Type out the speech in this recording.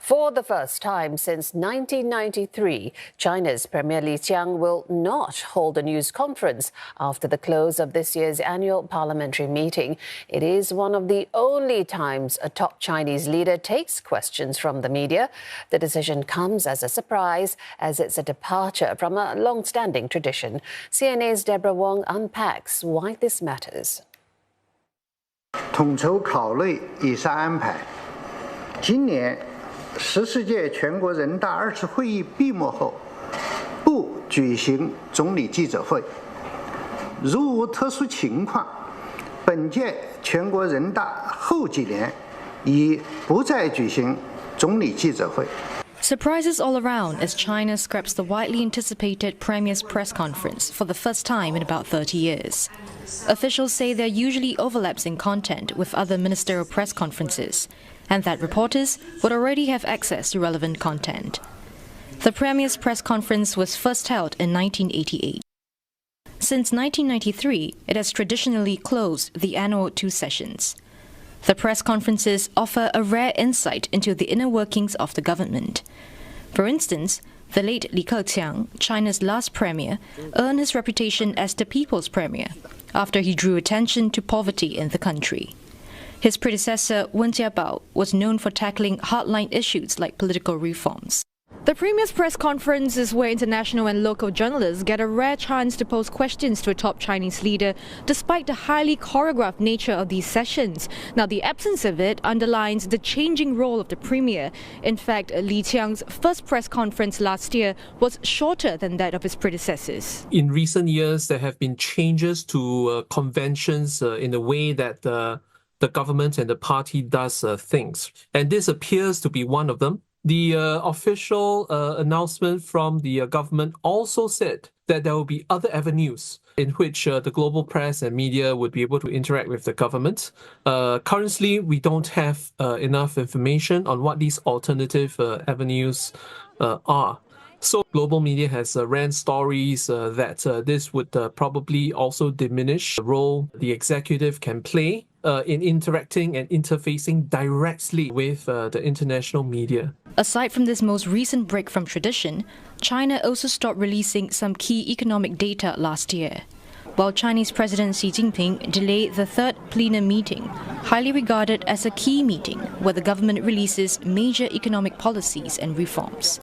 For the first time since 1993, China's Premier Li Qiang will not hold a news conference after the close of this year's annual parliamentary meeting. It is one of the only times a top Chinese leader takes questions from the media. The decision comes as a surprise, as it's a departure from a long-standing tradition. CNA's Deborah Wong unpacks why this matters. 统筹考虑以上安排。今年14届全国人大2次会议闭幕后，不举行总理记者会。如无特殊情况，本届全国人大后几年已不再举行总理记者会。 Surprises all around as China scraps the widely anticipated Premier's press conference for the first time in about 30 years. Officials say there usually overlaps in content with other ministerial press conferences, and that reporters would already have access to relevant content. The Premier's press conference was first held in 1988. Since 1993, it has traditionally closed the annual 2 sessions. The press conferences offer a rare insight into the inner workings of the government. For instance, the late Li Keqiang, China's last premier, earned his reputation as the people's premier after he drew attention to poverty in the country. His predecessor, Wen Jiabao, was known for tackling hardline issues like political reforms. The Premier's press conference is where international and local journalists get a rare chance to pose questions to a top Chinese leader, despite the highly choreographed nature of these sessions. Now, the absence of it underlines the changing role of the Premier. In fact, Li Qiang's first press conference last year was shorter than that of his predecessors. In recent years, there have been changes to conventions in the way that the government and the party does things. And this appears to be one of them. The official announcement from the government also said that there will be other avenues in which the global press and media would be able to interact with the government. Currently, we don't have enough information on what these alternative avenues are. So global media has ran stories that this would probably also diminish the role the executive can play in interacting and interfacing directly with the international media. Aside from this most recent break from tradition, China also stopped releasing some key economic data last year, while Chinese President Xi Jinping delayed the 3rd plenum meeting, highly regarded as a key meeting where the government releases major economic policies and reforms.